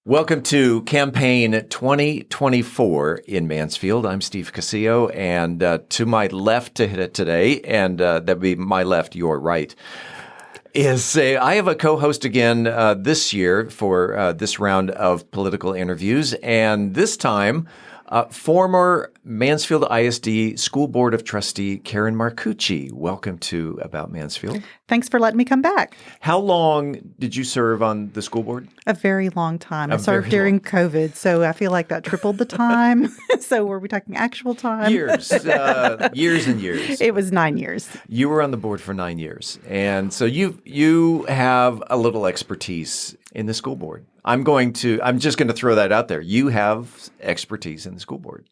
Welcome to Campaign 2024 in Mansfield. I'm Steve Cosio, and to my left to hit it today, and that'd be my left, your right, is I have a co-host again this year for this round of political interviews, and this time former Mansfield ISD School Board of Trustee Karen Marcucci. Welcome to About Mansfield. Thanks for letting me come back. How long did you serve on the school board? A very long time. I served during COVID, so I feel like that tripled the time. So were we talking actual time? Years. Years and years. It was 9 years. You were on the board for 9 years. And so you have a little expertise in the school board. I'm just going to throw that out there. You have expertise in the school board.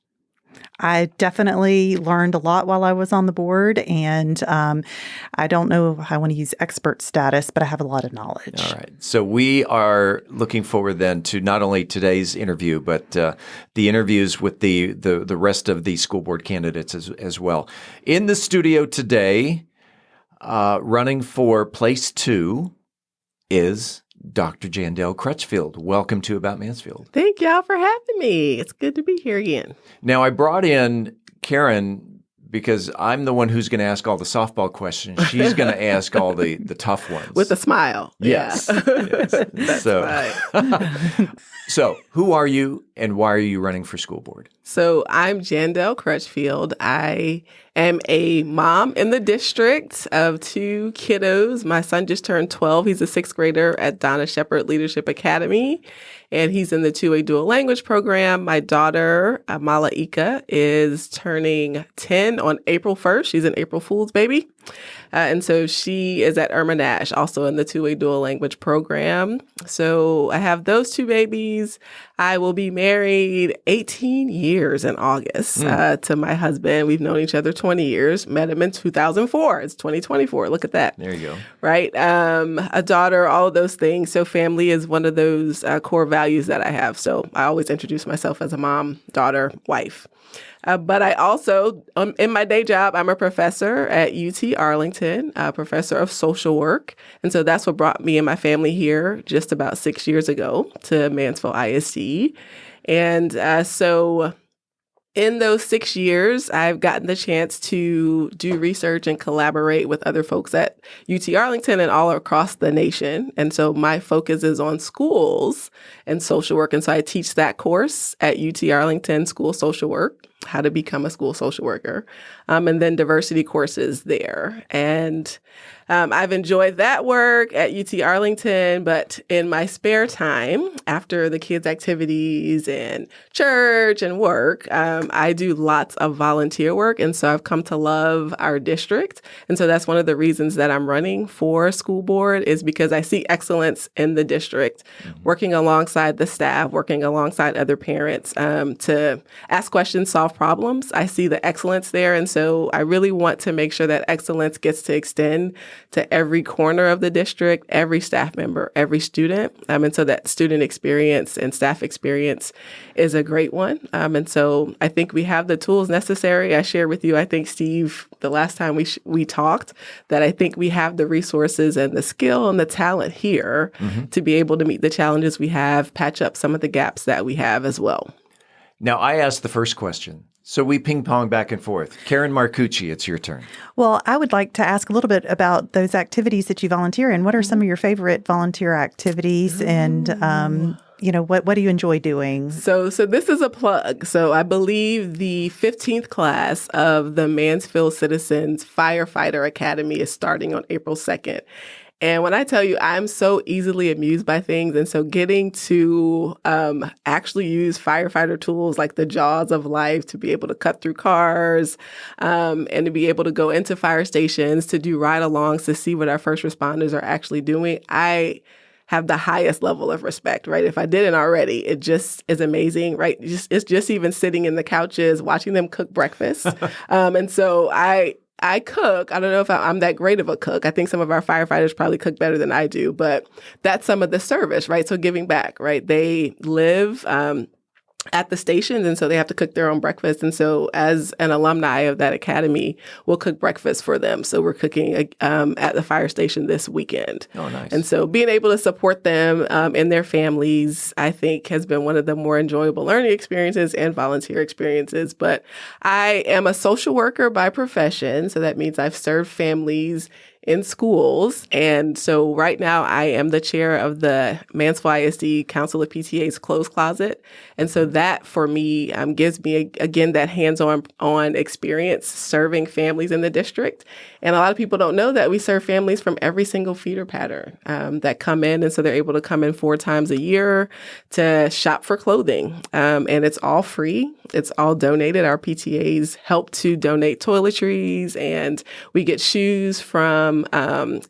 I definitely learned a lot while I was on the board, and I don't know if I want to use expert status, but I have a lot of knowledge. All right. So we are looking forward then to not only today's interview, but the interviews with the rest of the school board candidates as well. In the studio today, running for place 2 is Dr. Jandel Crutchfield. Welcome to About Mansfield. Thank y'all for having me. It's good to be here again. Now, I brought in Karen because I'm the one who's going to ask all the softball questions. She's going to ask all the tough ones. With a smile. Yes. Yeah. Yes. That's right. So, who are you and why are you running for school board? So I'm Jandel Crutchfield. I am a mom in the district of 2 kiddos. My son just turned 12. He's a 6th grader at Donna Shepherd Leadership Academy, and he's in the 2A dual language program. My daughter, Malaika, is turning 10 on April 1st. She's an April Fool's baby. And so she is at Irma Nash, also in the 2A dual language program. So I have those 2 babies. I will be married 18 years in August to my husband. We've known each other 20 years, met him in 2004. It's 2024. Look at that. There you go. Right. A daughter, all of those things. So family is one of those core values that I have. So I always introduce myself as a mom, daughter, wife. But I also, in my day job, I'm a professor at UT Arlington, a professor of social work. And so that's what brought me and my family here just about 6 years ago to Mansfield ISD. And so in those 6 years, I've gotten the chance to do research and collaborate with other folks at UT Arlington and all across the nation. And so my focus is on schools and social work. And so I teach that course at UT Arlington, School Social Work, how to become a school social worker, and then diversity courses there. And I've enjoyed that work at UT Arlington, but in my spare time, after the kids' activities and church and work, I do lots of volunteer work. And so I've come to love our district. And so that's one of the reasons that I'm running for school board is because I see excellence in the district, working alongside the staff, working alongside other parents to ask questions, solve problems. I see the excellence there. And so I really want to make sure that excellence gets to extend to every corner of the district, every staff member, every student. And so that student experience and staff experience is a great one. And so I think we have the tools necessary. I shared with you, I think, Steve, the last time we talked, that I think we have the resources and the skill and the talent here to be able to meet the challenges we have, patch up some of the gaps that we have as well. Now, I asked the first question. So we ping pong back and forth. Karen Marcucci, it's your turn. Well, I would like to ask a little bit about those activities that you volunteer in. What are some of your favorite volunteer activities and, what do you enjoy doing? So this is a plug. So I believe the 15th class of the Mansfield Citizens Firefighter Academy is starting on April 2nd. And when I tell you, I'm so easily amused by things. And so getting to actually use firefighter tools like the jaws of life to be able to cut through cars and to be able to go into fire stations, to do ride-alongs, to see what our first responders are actually doing, I have the highest level of respect, right? If I didn't already, it just is amazing, right? It's just even sitting in the couches, watching them cook breakfast. And so I cook. I don't know if I'm that great of a cook. I think some of our firefighters probably cook better than I do, but that's some of the service, right? So giving back, right? They live at the stations, and so they have to cook their own breakfast. And so as an alumni of that academy, we'll cook breakfast for them. So we're cooking at the fire station this weekend. Oh, nice. And so being able to support them and their families, I think, has been one of the more enjoyable learning experiences and volunteer experiences. But I am a social worker by profession, so that means I've served families in schools. And so right now I am the chair of the Mansfield ISD Council of PTA's Closed Closet. And so that for me gives me, again, that hands-on experience serving families in the district. And a lot of people don't know that we serve families from every single feeder pattern that come in. And so they're able to come in 4 times a year to shop for clothing. And it's all free. It's all donated. Our PTAs help to donate toiletries, and we get shoes from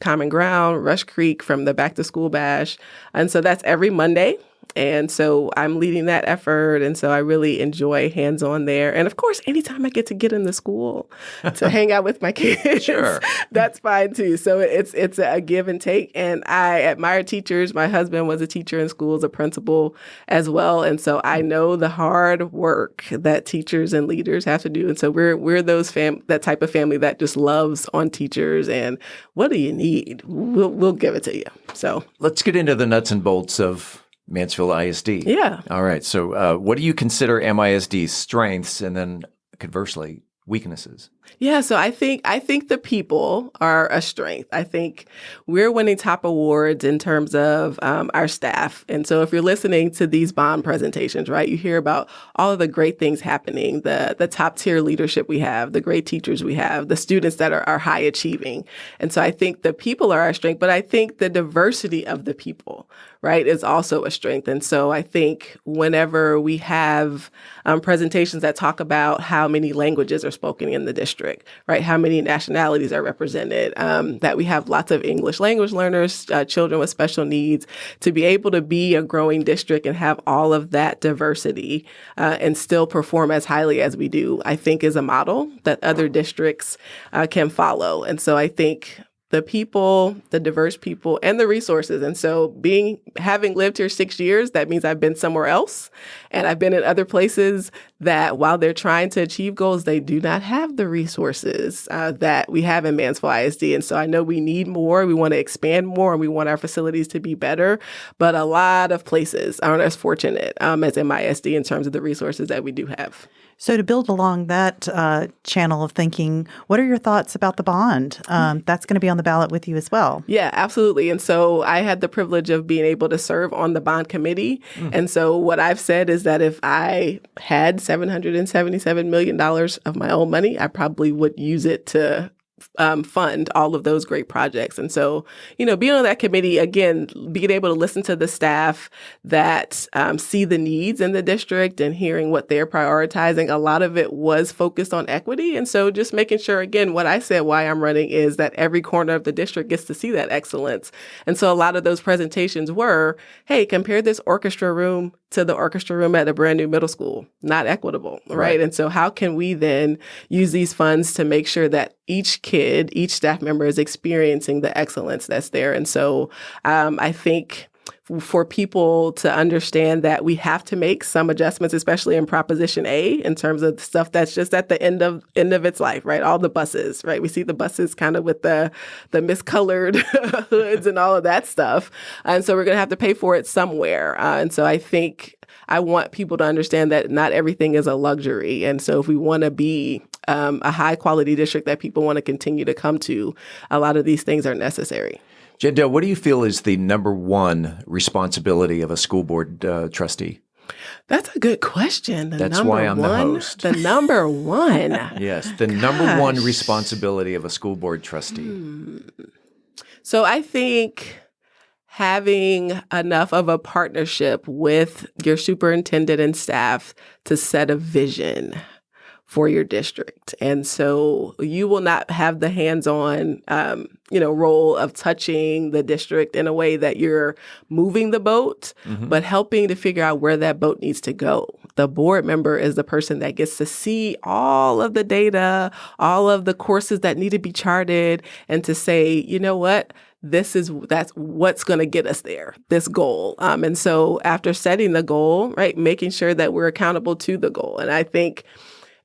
Common Ground, Rush Creek, from the Back to School Bash. And so that's every Monday. And so I'm leading that effort. And so I really enjoy hands-on there. And of course, anytime I get to get in the school to hang out with my kids, Sure. That's fine too. So it's a give and take. And I admire teachers. My husband was a teacher in schools, a principal as well. And so I know the hard work that teachers and leaders have to do. And so we're that type of family that just loves on teachers. And what do you need? We'll give it to you. So let's get into the nuts and bolts of Mansfield ISD. Yeah. All right. So what do you consider MISD's strengths, and then conversely, weaknesses? Yeah, so I think the people are a strength. I think we're winning top awards in terms of our staff. And so if you're listening to these bond presentations, right, you hear about all of the great things happening, the top tier leadership we have, the great teachers we have, the students that are high achieving. And so I think the people are our strength, but I think the diversity of the people, right, is also a strength. And so I think whenever we have presentations that talk about how many languages are spoken in the district, right, how many nationalities are represented, that we have lots of English language learners, children with special needs, to be able to be a growing district and have all of that diversity and still perform as highly as we do, I think is a model that other districts can follow. And so I think the people, the diverse people, and the resources. And so having lived here 6 years, that means I've been somewhere else. And I've been in other places that while they're trying to achieve goals, they do not have the resources that we have in Mansfield ISD. And so I know we need more. We want to expand more, and we want our facilities to be better. But a lot of places aren't as fortunate as MISD in terms of the resources that we do have. So to build along that channel of thinking, what are your thoughts about the bond? That's going to be on the ballot with you as well. Yeah, absolutely. And so I had the privilege of being able to serve on the bond committee. And so what I've said is that if I had $777 million of my own money, I probably would use it to fund all of those great projects. And so, being on that committee, again, being able to listen to the staff that see the needs in the district and hearing what they're prioritizing, a lot of it was focused on equity. And so just making sure, again, what I said why I'm running is that every corner of the district gets to see that excellence. And so a lot of those presentations were, hey, compare this orchestra room to the orchestra room at a brand new middle school. Not equitable, right? And so how can we then use these funds to make sure that each kid, each staff member is experiencing the excellence that's there? And so I think for people to understand that we have to make some adjustments, especially in Proposition A, in terms of stuff that's just at the end of its life, right? All the buses, right? We see the buses kind of with the miscolored hoods and all of that stuff. And so we're going to have to pay for it somewhere. And so I think I want people to understand that not everything is a luxury. And so if we want to be a high quality district that people want to continue to come to, a lot of these things are necessary. Jandel, what do you feel is the number one responsibility of a school board trustee? That's a good question. That's why I'm the host. The number one. Yes, the number one responsibility of a school board trustee. So I think having enough of a partnership with your superintendent and staff to set a vision for your district. And so you will not have the hands-on, role of touching the district in a way that you're moving the boat, but helping to figure out where that boat needs to go. The board member is the person that gets to see all of the data, all of the courses that need to be charted, and to say, you know what? that's what's going to get us there, this goal. And so after setting the goal, right, making sure that we're accountable to the goal. And I think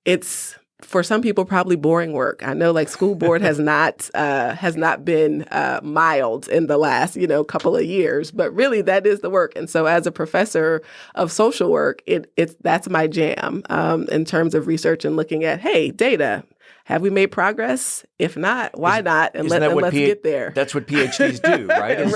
it's, for some people, probably boring work. I know, like, school board has not been mild in the last, couple of years, but really that is the work. And so, as a professor of social work, that's my jam in terms of research and looking at, hey, data. Have we made progress? If not, why not? And let's get there. That's what PhDs do, right?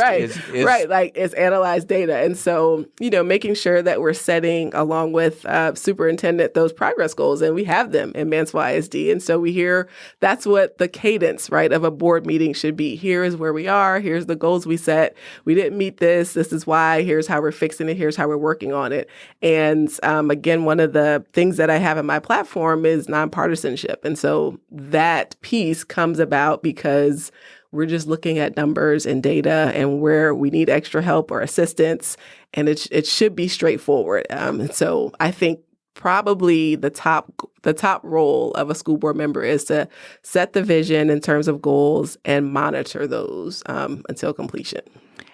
Right. Like, it's analyze data. And so, making sure that we're setting, along with superintendent, those progress goals, and we have them in Mansfield ISD. And so we hear that's what the cadence, right, of a board meeting should be. Here is where we are. Here's the goals we set. We didn't meet this. This is why. Here's how we're fixing it. Here's how we're working on it. And again, one of the things that I have in my platform is nonpartisanship. And so that piece comes about because we're just looking at numbers and data and where we need extra help or assistance, and it should be straightforward. And so I think probably the top role of a school board member is to set the vision in terms of goals and monitor those until completion.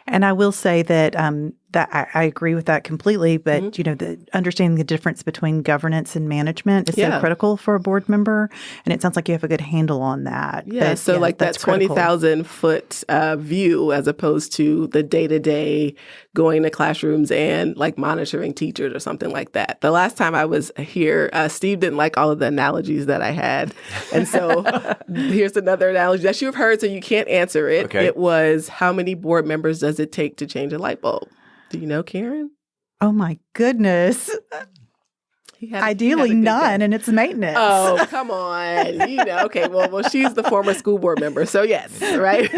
And I will say that that I agree with that completely. But understanding the difference between governance and management is so critical for a board member. And it sounds like you have a good handle on that. Yeah. So like that 20,000 foot view, as opposed to the day-to-day going to classrooms and like monitoring teachers or something like that. The last time I was here, Steve didn't like all of the analogies that I had. And so here's another analogy that you've heard, so you can't answer it. Okay. It was, how many board members does it take to change a light bulb? Do you know, Karen? Oh, my goodness. Ideally none, and it's maintenance. Oh, come on. Okay, well, she's the former school board member, so yes, right?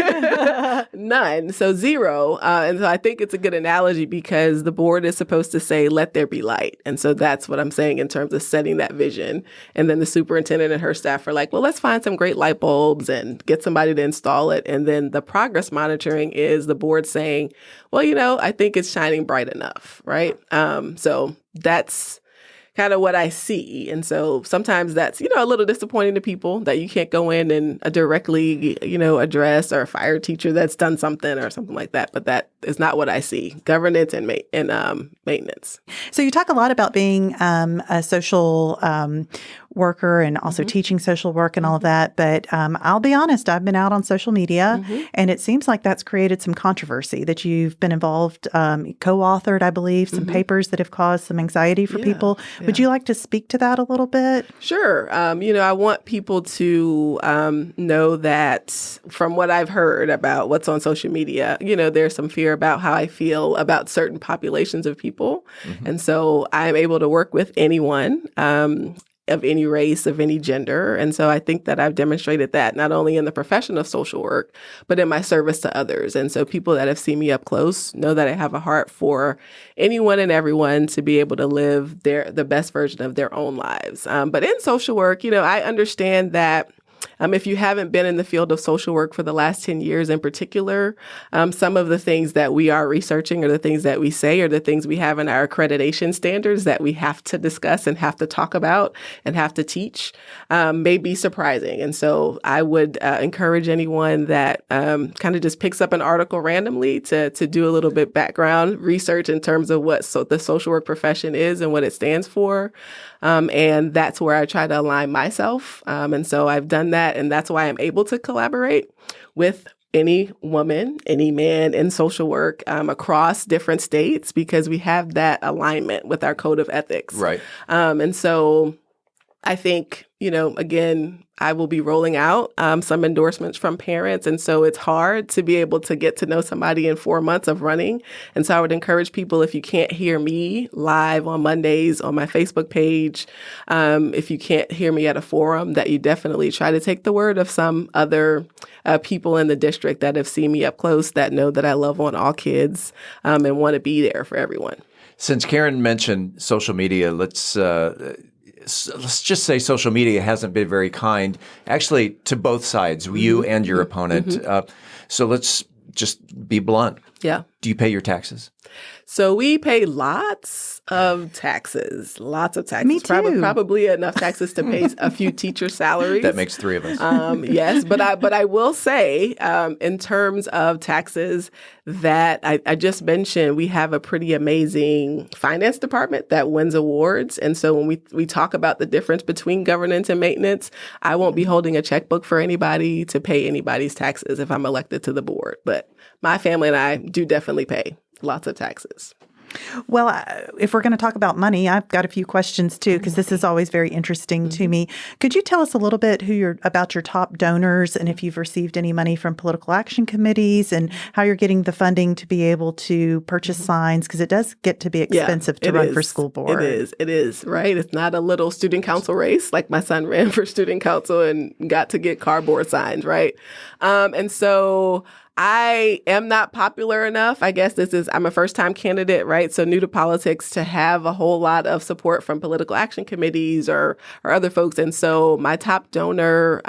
None, so zero. And so I think it's a good analogy because the board is supposed to say, let there be light. And so that's what I'm saying in terms of setting that vision. And then the superintendent and her staff are like, well, let's find some great light bulbs and get somebody to install it. And then the progress monitoring is the board saying, well, I think it's shining bright enough, right? So that's kind of what I see. And so sometimes that's, a little disappointing to people that you can't go in and directly, address or fire a teacher that's done something or something like that. But that is not what I see. Governance and maintenance. So you talk a lot about being a social worker and also teaching social work and all of that. But I'll be honest, I've been out on social media and it seems like that's created some controversy, that you've been involved, co-authored, I believe, some papers that have caused some anxiety for people. Yeah. Would you like to speak to that a little bit? Sure. I want people to know that from what I've heard about what's on social media, there's some fear about how I feel about certain populations of people. And so I'm able to work with anyone of any race, of any gender. And so I think that I've demonstrated that not only in the profession of social work, but in my service to others. And so people that have seen me up close know that I have a heart for anyone and everyone to be able to live the best version of their own lives. But in social work, I understand that if you haven't been in the field of social work for the last 10 years in particular, some of the things that we are researching or the things that we say or the things we have in our accreditation standards that we have to discuss and have to talk about and have to teach may be surprising. And so I would encourage anyone that kind of just picks up an article randomly to do a little bit background research in terms of what the social work profession is and what it stands for. And that's where I try to align myself. And so I've done that. And that's why I'm able to collaborate with any woman, any man in social work across different states, because we have that alignment with our code of ethics. Right. And so I think, again, I will be rolling out some endorsements from parents. And so it's hard to be able to get to know somebody in 4 months of running. And so I would encourage people, if you can't hear me live on Mondays on my Facebook page, if you can't hear me at a forum, that you definitely try to take the word of some other people in the district that have seen me up close, that know that I love on all kids and want to be there for everyone. Since Karen mentioned social media, let's just say social media hasn't been very kind, actually, to both sides, you and your opponent. So let's just be blunt. Yeah. Do you pay your taxes? So we pay lots of taxes. Me too. Probably enough taxes to pay a few teacher salaries. That makes three of us. Yes, but I will say, in terms of taxes, that I just mentioned, we have a pretty amazing finance department that wins awards. And so when we talk about the difference between governance and maintenance, I won't be holding a checkbook for anybody to pay anybody's taxes if I'm elected to the board. But my family and I do definitely pay lots of taxes. Well, if we're going to talk about money, I've got a few questions too, because this is always very interesting to me. Could you tell us a little bit about your top donors and if you've received any money from political action committees and how you're getting the funding to be able to purchase signs? Because it does get to be expensive to run for school board. It is, right? It's not a little student council race like my son ran for student council and got to get cardboard signs, right? And so I am not popular enough. I guess I'm a first-time candidate, right? So new to politics to have a whole lot of support from political action committees or other folks. And so my top donor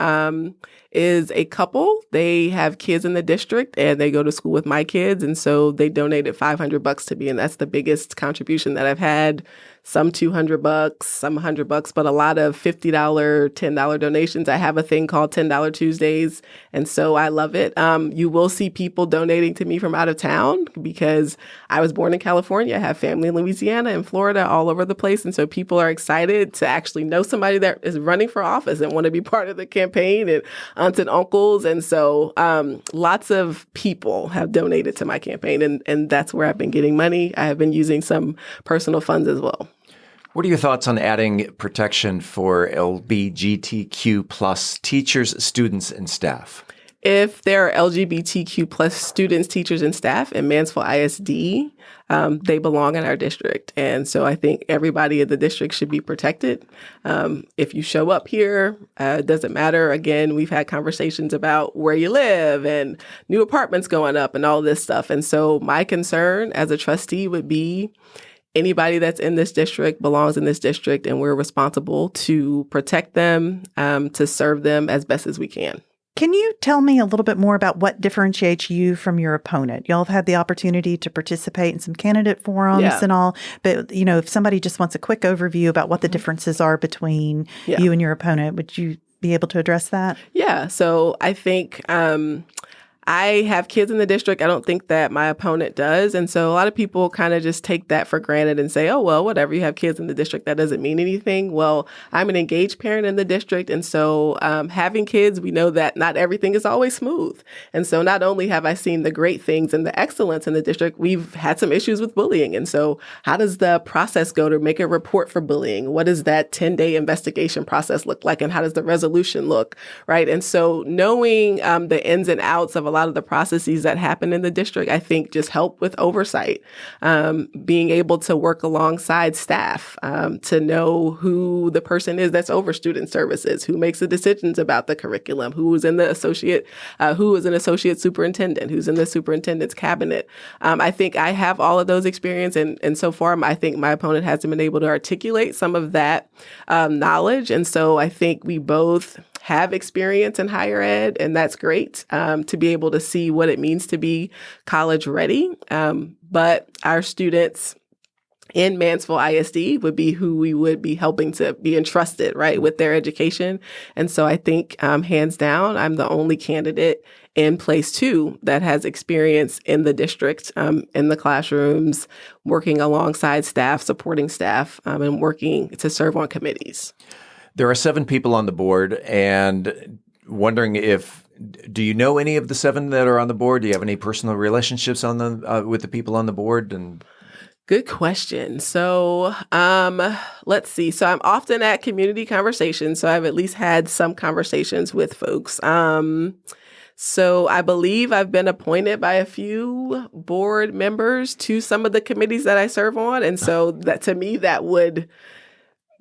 is a couple. They have kids in the district and they go to school with my kids. And so they donated $500 to me. And that's the biggest contribution that I've had. Some $200, some $100, but a lot of $50, $10 donations. I have a thing called $10 Tuesdays. And so I love it. You will see people donating to me from out of town because I was born in California. I have family in Louisiana and Florida, all over the place. And so people are excited to actually know somebody that is running for office and want to be part of the campaign, and aunts and uncles. And so lots of people have donated to my campaign, and that's where I've been getting money. I have been using some personal funds as well. What are your thoughts on adding protection for LGBTQ plus teachers, students, and staff? If there are LGBTQ plus students, teachers, and staff in Mansfield ISD, they belong in our district. And so I think everybody in the district should be protected. If you show up here, it doesn't matter. Again, we've had conversations about where you live and new apartments going up and all this stuff. And so my concern as a trustee would be anybody that's in this district belongs in this district, and we're responsible to protect them, to serve them as best as we can. Can you tell me a little bit more about what differentiates you from your opponent? Y'all have had the opportunity to participate in some candidate forums and all, but if somebody just wants a quick overview about what the differences are between you and your opponent, would you be able to address that? Yeah. So I think I have kids in the district. I don't think that my opponent does. And so a lot of people kind of just take that for granted and say, oh, well, whatever, you have kids in the district, that doesn't mean anything. Well, I'm an engaged parent in the district. And so having kids, we know that not everything is always smooth. And so not only have I seen the great things and the excellence in the district, we've had some issues with bullying. And so how does the process go to make a report for bullying? What does that 10-day investigation process look like? And how does the resolution look? Right. And so knowing the ins and outs of a lot of the processes that happen in the district, I think just help with oversight, being able to work alongside staff, to know who the person is that's over student services, who makes the decisions about the curriculum, who is an associate superintendent, who's in the superintendent's cabinet. I think I have all of those experience, and so far, I think my opponent hasn't been able to articulate some of that knowledge. And so I think we both have experience in higher ed, and that's great to be able to see what it means to be college ready. But our students in Mansfield ISD would be who we would be helping to be entrusted, right, with their education. And so I think hands down, I'm the only candidate in place two that has experience in the district, in the classrooms, working alongside staff, supporting staff, and working to serve on committees. There are 7 people on the board, and wondering do you know any of the 7 that are on the board? Do you have any personal relationships with the people on the board? And good question. So let's see. So I'm often at community conversations, so I've at least had some conversations with folks. So I believe I've been appointed by a few board members to some of the committees that I serve on, and so that to me that would.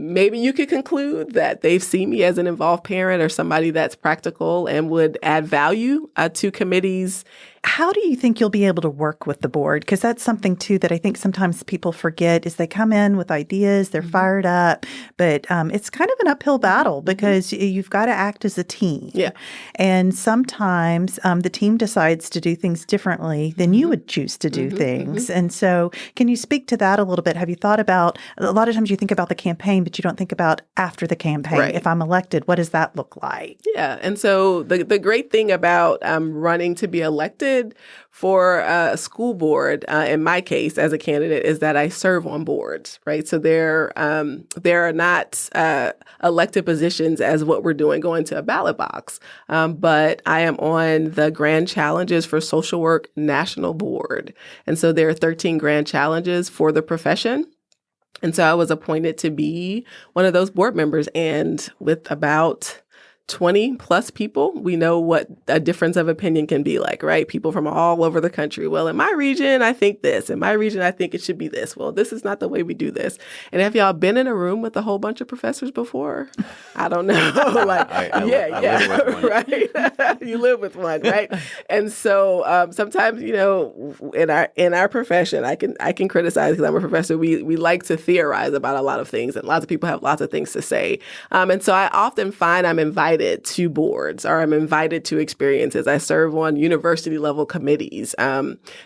Maybe you could conclude that they've seen me as an involved parent or somebody that's practical and would add value to committees. How do you think you'll be able to work with the board? Because that's something, too, that I think sometimes people forget is they come in with ideas, they're fired up, but it's kind of an uphill battle because you've got to act as a team. Yeah. And sometimes the team decides to do things differently than you would choose to do things. And so can you speak to that a little bit? Have you thought about, a lot of times you think about the campaign, but you don't think about after the campaign. Right. If I'm elected, what does that look like? Yeah. And so the great thing about running to be elected for a school board, in my case as a candidate, is that I serve on boards, right? So there are not elected positions as what we're doing going to a ballot box. But I am on the Grand Challenges for Social Work National Board. And so there are 13 Grand Challenges for the profession. And so I was appointed to be one of those board members. And with about 20 plus people, we know what a difference of opinion can be like, right? People from all over the country. Well, in my region, I think this. In my region, I think it should be this. Well, this is not the way we do this. And have y'all been in a room with a whole bunch of professors before? I don't know. I live with one. Right. You live with one, right? And so sometimes, in our profession, I can criticize because I'm a professor. We like to theorize about a lot of things, and lots of people have lots of things to say. And so I often find I'm invited to boards or I'm invited to experiences. I serve on university level committees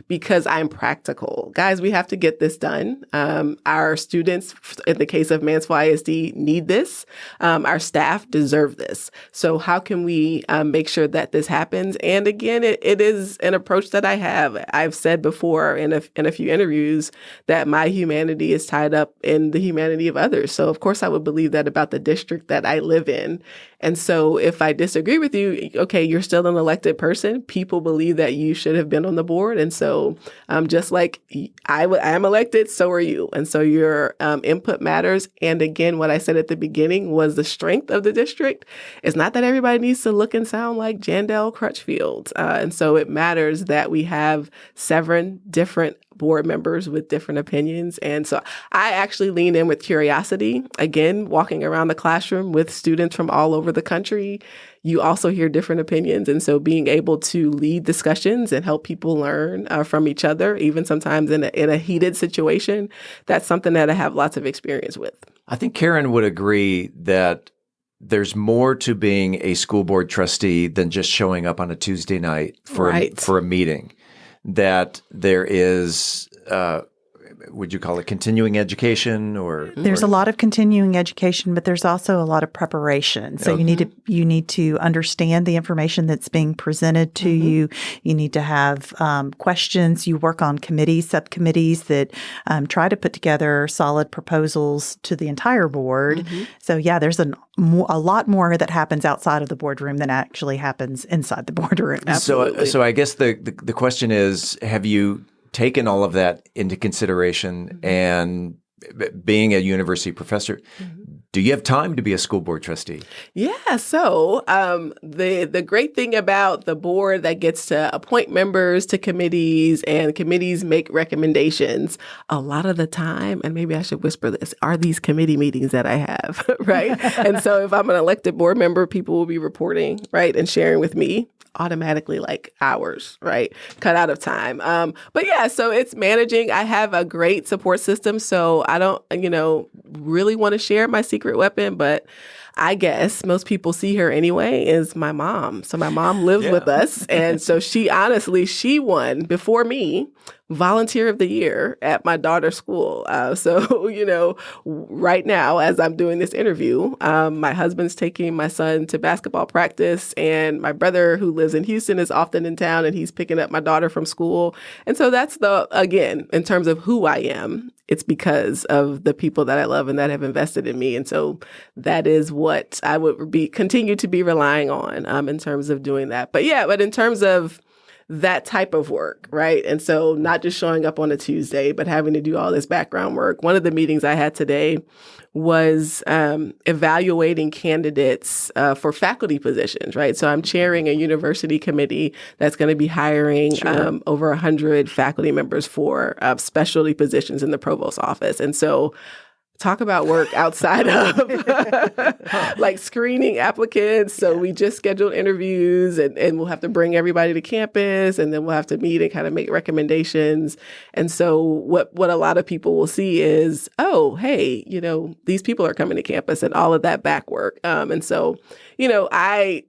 because I'm practical. Guys, we have to get this done. Our students, in the case of Mansfield ISD, need this. Our staff deserve this. So how can we make sure that this happens? And again, it is an approach that I have. I've said before in a few interviews that my humanity is tied up in the humanity of others. So of course I would believe that about the district that I live in. And so if I disagree with you, okay, you're still an elected person. People believe that you should have been on the board. And so just like I am elected, so are you. And so your input matters. And again, what I said at the beginning was the strength of the district. It's not that everybody needs to look and sound like Jandel Crutchfield. And so it matters that we have 7 different board members with different opinions. And so I actually lean in with curiosity. Again, walking around the classroom with students from all over the country, you also hear different opinions. And so being able to lead discussions and help people learn from each other, even sometimes in a heated situation, that's something that I have lots of experience with. I think Karen would agree that there's more to being a school board trustee than just showing up on a Tuesday night for a meeting. That there is, would you call it continuing education or? There's a lot of continuing education, but there's also a lot of preparation. So you need to understand the information that's being presented to you. You need to have questions. You work on committees, subcommittees that try to put together solid proposals to the entire board. So yeah, there's a lot more that happens outside of the boardroom than actually happens inside the boardroom. Absolutely. So I guess the question is, have you taken all of that into consideration and being a university professor, do you have time to be a school board trustee? Yeah. So the great thing about the board that gets to appoint members to committees and committees make recommendations a lot of the time, and maybe I should whisper this, are these committee meetings that I have, right? And so if I'm an elected board member, people will be reporting, right, and sharing with me automatically like hours, right? Cut out of time. But yeah, so it's managing. I have a great support system. So I don't, really want to share my secret weapon, but I guess most people see her anyway, is my mom. So my mom lives with us. And so she won before me Volunteer of the Year at my daughter's school. So, right now, as I'm doing this interview, my husband's taking my son to basketball practice, and my brother who lives in Houston is often in town, and he's picking up my daughter from school. And so that's again, in terms of who I am, it's because of the people that I love and that have invested in me. And so that is what I would continue to be relying on in terms of doing that. But in terms of that type of work, right? And so not just showing up on a Tuesday, but having to do all this background work. One of the meetings I had today was evaluating candidates for faculty positions, right? So I'm chairing a university committee that's going to be hiring over 100 faculty members for specialty positions in the provost's office. And so talk about work outside of like screening applicants. So we just scheduled interviews and we'll have to bring everybody to campus and then we'll have to meet and kind of make recommendations. And so what a lot of people will see is, oh, hey, these people are coming to campus and all of that back work. And so, I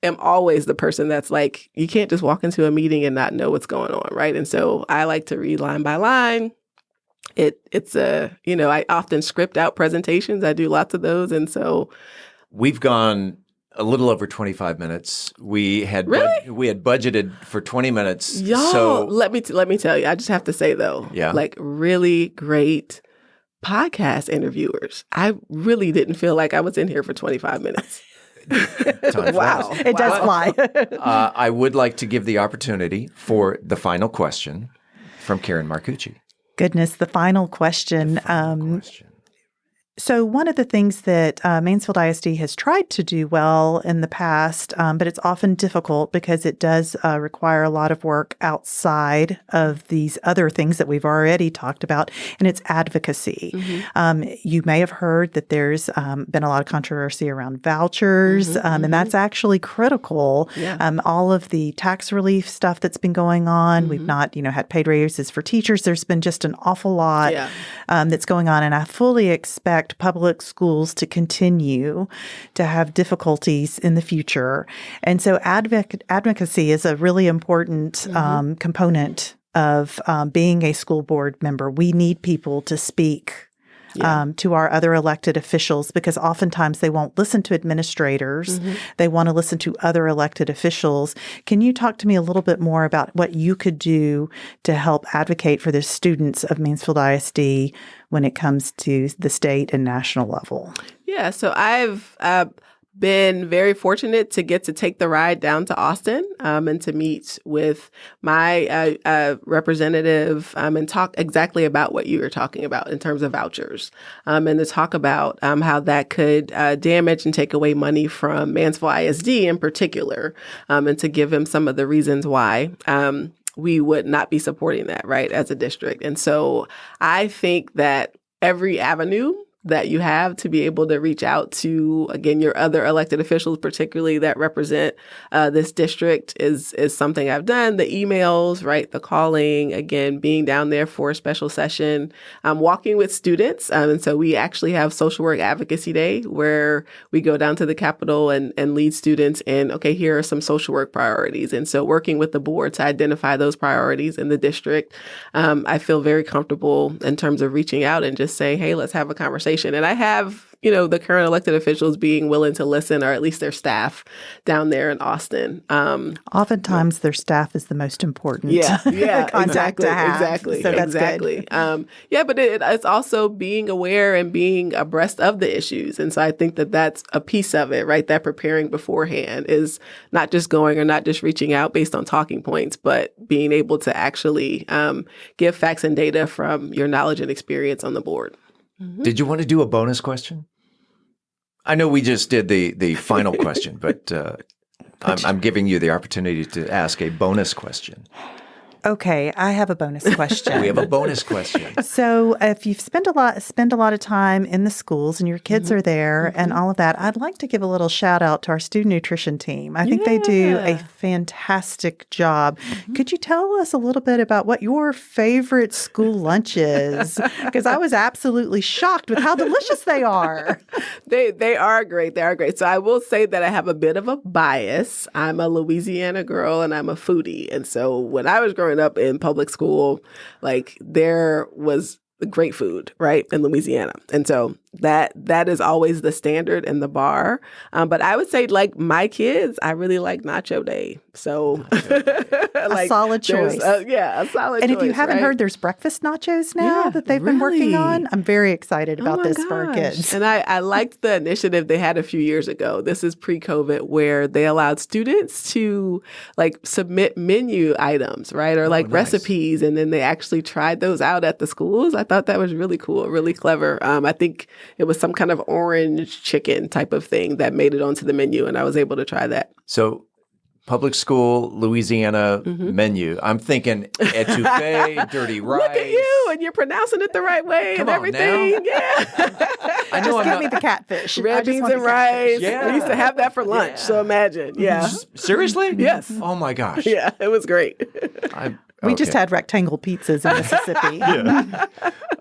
am always the person that's like, you can't just walk into a meeting and not know what's going on, right? And so I like to read line by line. I often script out presentations. I do lots of those. And so we've gone a little over 25 minutes. We had we had budgeted for 20 minutes. Y'all, so let me tell you, I just have to say though, like really great podcast interviewers. I really didn't feel like I was in here for 25 minutes. Wow. It does fly. I would like to give the opportunity for the final question from Karen Marcucci. Goodness, the final question. So one of the things that Mansfield ISD has tried to do well in the past, but it's often difficult because it does require a lot of work outside of these other things that we've already talked about, and it's advocacy. Mm-hmm. You may have heard that there's been a lot of controversy around vouchers, and that's actually critical. Yeah. All of the tax relief stuff that's been going on, we've not, had paid raises for teachers. There's been just an awful lot that's going on, and I fully expect public schools to continue to have difficulties in the future. And so advocacy is a really important component of being a school board member. We need people to speak to our other elected officials because oftentimes they won't listen to administrators. They want to listen to other elected officials. Can you talk to me a little bit more about what you could do to help advocate for the students of Mansfield ISD when it comes to the state and national level? Yeah, so I've been very fortunate to get to take the ride down to Austin and to meet with my representative and talk exactly about what you were talking about in terms of vouchers and to talk about how that could damage and take away money from Mansfield ISD in particular and to give him some of the reasons why we would not be supporting that, right, as a district. And so I think that every avenue that you have to be able to reach out to, again, your other elected officials, particularly that represent this district is something I've done. The emails, right, the calling, again, being down there for a special session, walking with students. And so we actually have Social Work Advocacy Day where we go down to the Capitol and lead students in, okay, here are some social work priorities. And so working with the board to identify those priorities in the district, I feel very comfortable in terms of reaching out and just saying, hey, let's have a conversation. And I have, the current elected officials being willing to listen, or at least their staff down there in Austin. Oftentimes their staff is the most important. Exactly. So that's exactly. But it's also being aware and being abreast of the issues. And so I think that that's a piece of it, right? That preparing beforehand is not just going or not just reaching out based on talking points, but being able to actually give facts and data from your knowledge and experience on the board. Did you want to do a bonus question? I know we just did the final question, but I'm giving you the opportunity to ask a bonus question. Okay, I have a bonus question. We have a bonus question. So if you've spent a lot of time in the schools and your kids are there and all of that, I'd like to give a little shout out to our student nutrition team. I think they do a fantastic job. Could you tell us a little bit about what your favorite school lunch is? Because I was absolutely shocked with how delicious they are. They are great. They are great. So I will say that I have a bit of a bias. I'm a Louisiana girl and I'm a foodie. And so when I was growing up in public school, like there was great food, right, in Louisiana. And so that is always the standard and the bar. But I would say, like, my kids, I really like Nacho Day. So like, a solid choice. A solid choice. And if you haven't heard, there's breakfast nachos now that they've been working on. I'm very excited about this for our kids. And I liked the initiative they had a few years ago. This is pre-COVID, where they allowed students to like submit menu items, right, or like recipes, and then they actually tried those out at the schools. I thought that was really cool, really clever. I think it was some kind of orange chicken type of thing that made it onto the menu, and I was able to try that. So public school Louisiana menu. I'm thinking etouffee, dirty rice. Look at you, and you're pronouncing it the right way Come and on everything. now. Yeah. I know Just I'm give not. me the catfish. I Red just beans want and the catfish. rice. Yeah. We used to have that for lunch. Yeah. So imagine. Yeah. Seriously? Yes. Oh my gosh. Yeah. It was great. We just Okay. had rectangle pizzas in Mississippi.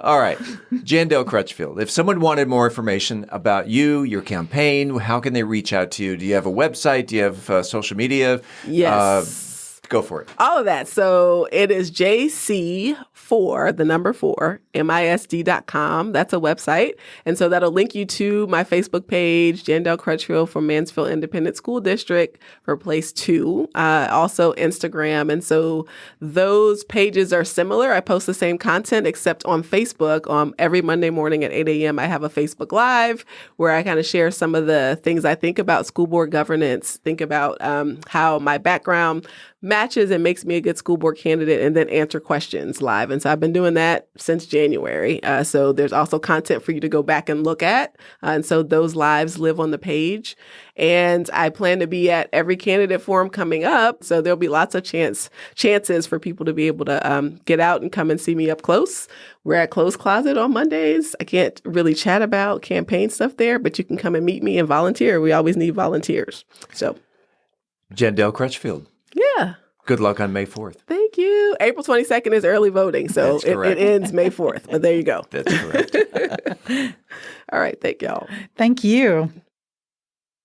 All right. Jandel Crutchfield, if someone wanted more information about you, your campaign, how can they reach out to you? Do you have a website? Do you have social media? Yes. Go for it. All of that. So it is JC4, the number 4, MISD.com. That's a website. And so that'll link you to my Facebook page, Jandel Crutchfield from Mansfield Independent School District for Place 2. Also Instagram. And so those pages are similar. I post the same content except on Facebook. Every Monday morning at 8 a.m. I have a Facebook Live where I kind of share some of the things I think about school board governance, think about how my background matches and makes me a good school board candidate, and then answer questions live. And so I've been doing that since January. So there's also content for you to go back and look at. And so those lives live on the page. And I plan to be at every candidate forum coming up. So there'll be lots of chances for people to be able to get out and come and see me up close. We're at Closed Closet on Mondays. I can't really chat about campaign stuff there, but you can come and meet me and volunteer. We always need volunteers. So Jandel Crutchfield. yeah. Good luck on May 4th. Thank you. April 22nd is early voting, so That's it correct. ends May 4th. But there you go. That's correct. All right. Thank y'all. Thank you.